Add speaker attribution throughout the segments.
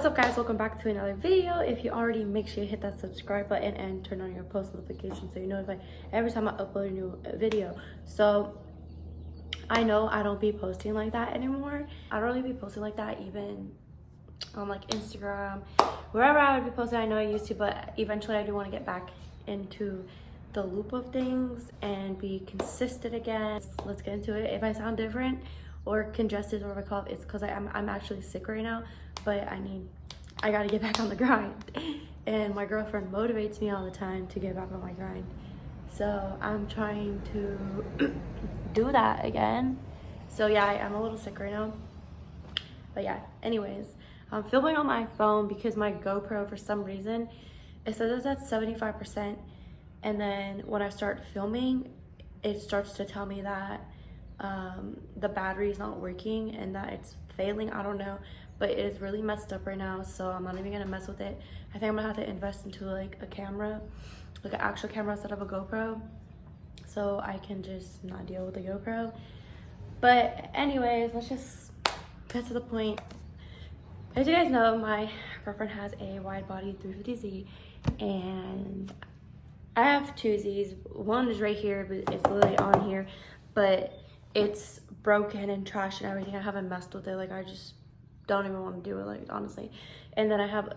Speaker 1: What's up guys, welcome back to another video. If you already, make sure you hit that subscribe button and turn on your post notifications so you're notified every time I upload a new video. So I know I don't be posting like that anymore. I don't really be posting like that even on like Instagram, wherever I would be posting. I know I used to, but eventually I do want to get back into the loop of things and be consistent again. Let's get into it. If I sound different or congested or a cough, it's because I'm actually sick right now, but I gotta get back on the grind. And my girlfriend motivates me all the time to get back on my grind, so I'm trying to do that again. So yeah, I'm a little sick right now, but yeah, anyways, I'm filming on my phone because my GoPro, for some reason, it says it's at 75%, and then when I start filming, it starts to tell me that the battery is not working and that it's failing. I don't know, but it is really messed up right now, so I'm not even gonna mess with it. I think I'm gonna have to invest into like a camera, like an actual camera instead of a GoPro, so I can just not deal with the GoPro. But anyways, let's just get to the point. As you guys know, my girlfriend has a wide body 350Z, and I have two Z's. One is right here, but it's literally on here, but it's broken and trashed and everything. I haven't messed with it. Like, I just don't even want to do it, like, honestly. And then I have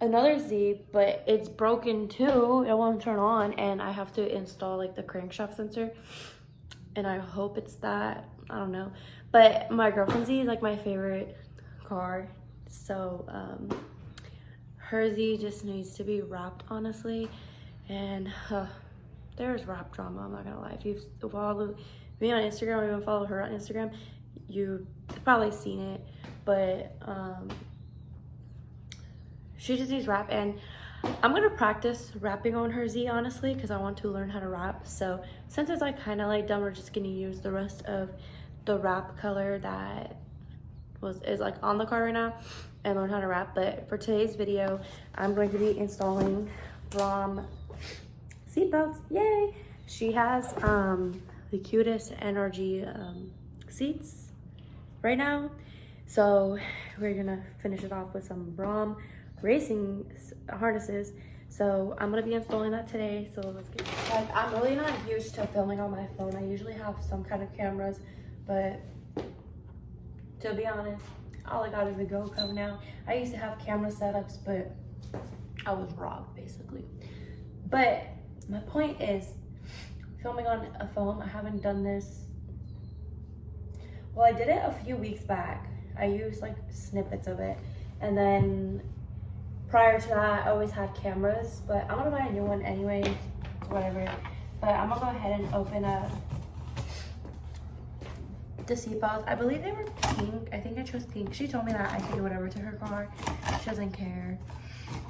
Speaker 1: another Z, but it's broken too. It won't turn on, and I have to install like the crankshaft sensor, and I hope it's that. I don't know. But my girlfriend's Z is like my favorite car, so her Z just needs to be wrapped, honestly. And there's rap drama, I'm not gonna lie. If you've followed me on Instagram or even follow her on Instagram, you've probably seen it. But she just needs rap, and I'm gonna practice rapping on her Z, honestly, because I want to learn how to rap. So since it's like kind of like done, we're just gonna use the rest of the rap color that is like on the car right now and learn how to rap. But for today's video, I'm going to be installing Braum seatbelts. Yay! She has the cutest NRG seats right now, so we're gonna finish it off with some Braum racing harnesses. So I'm gonna be installing that today, so let's get started. I'm really not used to filming on my phone. I usually have some kind of cameras, but to be honest, all I got is a GoPro now. I used to have camera setups, but I was robbed basically. But my point is, filming on a phone, I haven't done this. Well, I did it a few weeks back. I used like snippets of it, and then prior to that I always had cameras, but I'm gonna buy a new one anyways, whatever. But I'm gonna go ahead and open up the seatbelts. I believe they were pink. I think I chose pink. She told me that I can do whatever to her car. She doesn't care.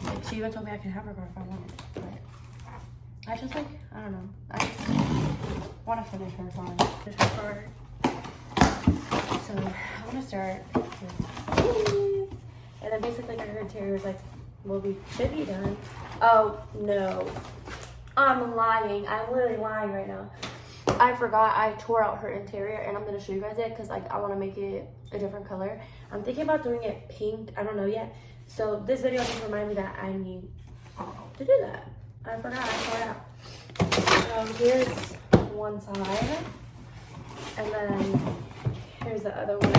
Speaker 1: Like, she even told me I can have her car if I wanted, but I just like, I don't know. I just want to finish her car. So I'm gonna start with these, and then basically her interior is like, should be done. Oh no, I'm lying. I'm literally lying right now. I forgot I tore out her interior, and I'm gonna show you guys it because like I want to make it a different color. I'm thinking about doing it pink. I don't know yet. So this video just reminded me that I need to do that. I forgot I tore it out. So here's one side, and then here's the other one.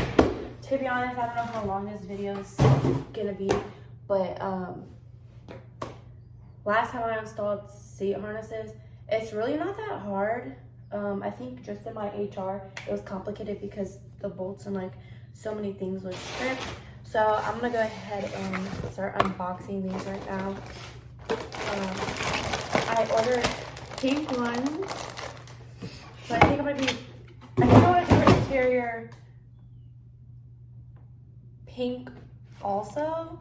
Speaker 1: To be honest, I don't know how long this video is gonna be, but last time I installed seat harnesses, it's really not that hard. I think just in my HR, it was complicated because the bolts and like so many things were stripped. So I'm gonna go ahead and start unboxing these right now. I ordered pink ones, so I think I want to do her interior pink also,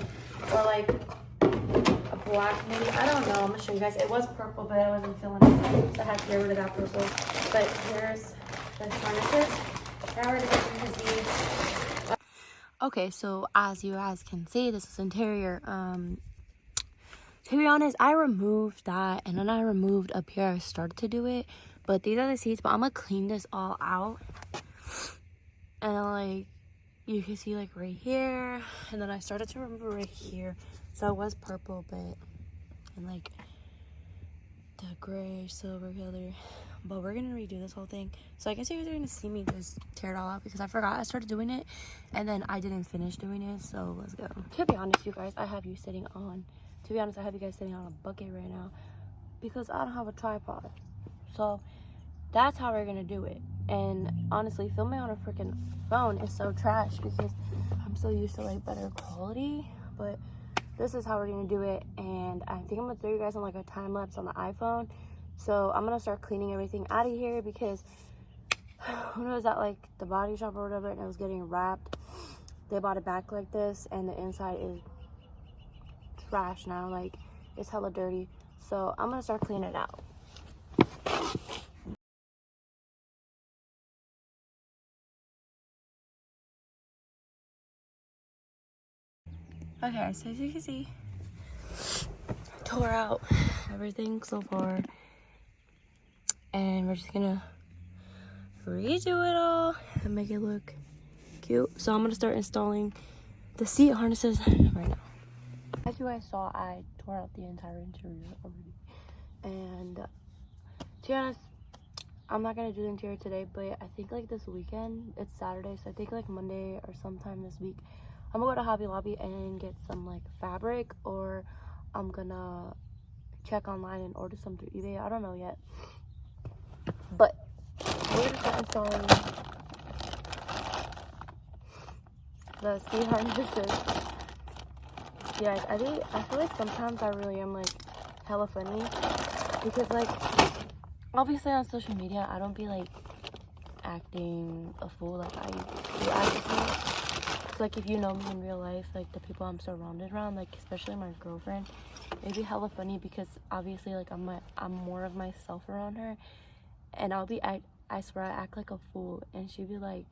Speaker 1: or like a black maybe. I don't know. I'm gonna show you guys. It was purple, but I wasn't feeling it, so I had to get rid of that purple. But here's the harnesses. Now we're gonna get into these. Okay, so as you guys can see, this is interior. To be honest, I removed that, and then I removed up here. I started to do it, but these are the seats. But I'm gonna clean this all out, and like you can see like right here, and then I started to remember right here. So it was purple, but and like the gray silver color. But we're gonna redo this whole thing. So I guess you guys are gonna see me just tear it all out because I forgot I started doing it and then I didn't finish doing it. So let's go. To be honest, you guys, I have you guys sitting on a bucket right now because I don't have a tripod. So that's how we're gonna do it. And honestly, filming on a freaking phone is so trash because I'm so used to like better quality. But this is how we're gonna do it, and I think I'm gonna throw you guys on like a time lapse on the iPhone. So I'm gonna start cleaning everything out of here because when I was at like the body shop or whatever and it was getting wrapped, they bought it back like this and the inside is trash now, like it's hella dirty. So I'm gonna start cleaning it out. Okay, so as you can see, tore out everything so far, and we're just gonna redo it all and make it look cute. So I'm gonna start installing the seat harnesses right now. As you guys saw, I tore out the entire interior already, and to be honest, I'm not gonna do the interior today, but I think like this weekend, it's Saturday, so I think like Monday or sometime this week I'm gonna go to Hobby Lobby and get some like fabric, or I'm gonna check online and order some through eBay. I don't know yet, but we're gonna start installing the seat harnesses. Yeah, I feel like sometimes I really am like hella funny because like obviously on social media I don't be like acting a fool like I do act. So like if you know me in real life, like the people I'm surrounded around, like especially my girlfriend, it'd be hella funny because obviously like I'm more of myself around her, and I swear I act like a fool, and she'd be like,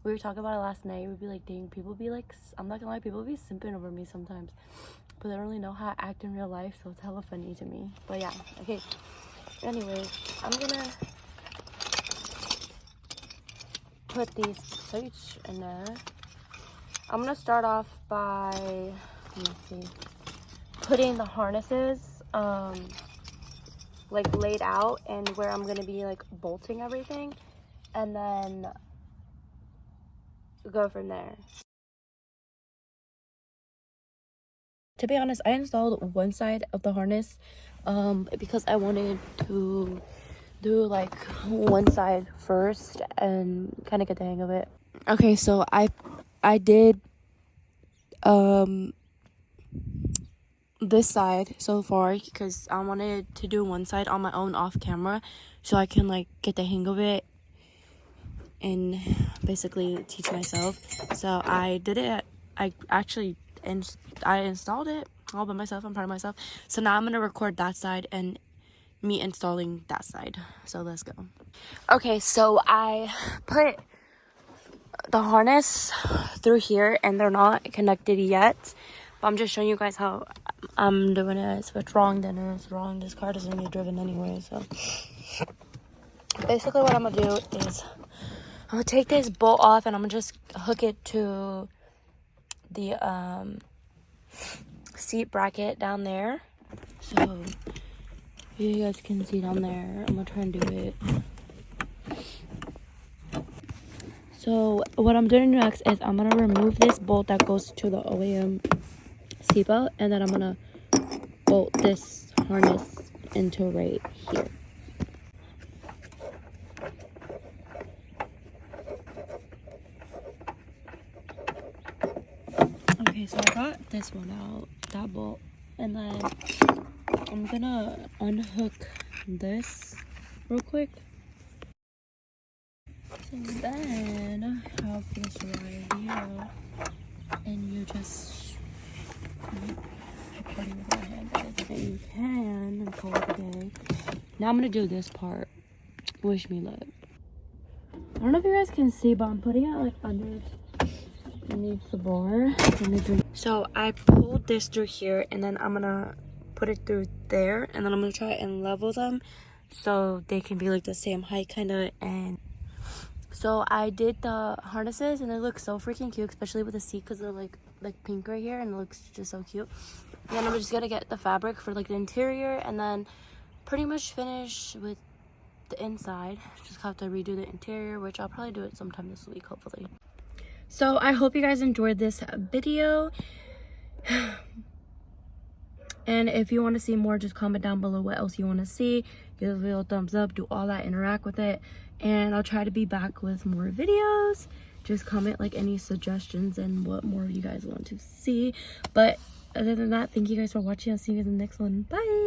Speaker 1: we were talking about it last night, we'd be like, dang, people be like, I'm not gonna lie, people be simping over me sometimes, but they don't really know how I act in real life, so it's hella funny to me. But yeah, okay, anyways, I'm gonna put these plates in there. I'm gonna start off by, let me see, putting the harnesses like laid out and where I'm gonna be like bolting everything, and then go from there. To be honest, I installed one side of the harness because I wanted to do like one side first and kind of get the hang of it. Okay, so I did this side so far because I wanted to do one side on my own off camera so I can like get the hang of it and basically teach myself. So I did it. I installed it all by myself. I'm proud of myself. So now I'm gonna record that side and me installing that side. So let's go. Okay, so I put the harness through here and they're not connected yet, but I'm just showing you guys how I'm doing it. If it's wrong, then it's wrong. This car doesn't get driven anyway. So basically what I'm gonna do is I'm gonna take this bolt off and I'm gonna just hook it to the seat bracket down there. So you guys can see down there. I'm gonna try and do it. So what I'm doing next is I'm gonna remove this bolt that goes to the OEM seatbelt, and then I'm gonna bolt this harness into right here. Okay, so I got this one out, that bolt, and then I'm gonna unhook this real quick. So then have this right here, and you just put it with your hand, and you can call it a day. Now I'm gonna do this part. Wish me luck. I don't know if you guys can see, but I'm putting it like underneath the bar. So I pulled this through here, and then I'm gonna put it through there, and then I'm gonna try and level them so they can be like the same height kind of. And So I did the harnesses and they look so freaking cute, especially with the seat because they're like pink right here and it looks just so cute. And then I'm just gonna get the fabric for like the interior and then pretty much finish with the inside. Just have to redo the interior, which I'll probably do it sometime this week, hopefully. So I hope you guys enjoyed this video. And if you want to see more, just comment down below what else you want to see. Give the video a thumbs up, do all that, interact with it. And I'll try to be back with more videos. Just comment like any suggestions and what more you guys want to see. But other than that, thank you guys for watching. I'll see you guys in the next one. Bye!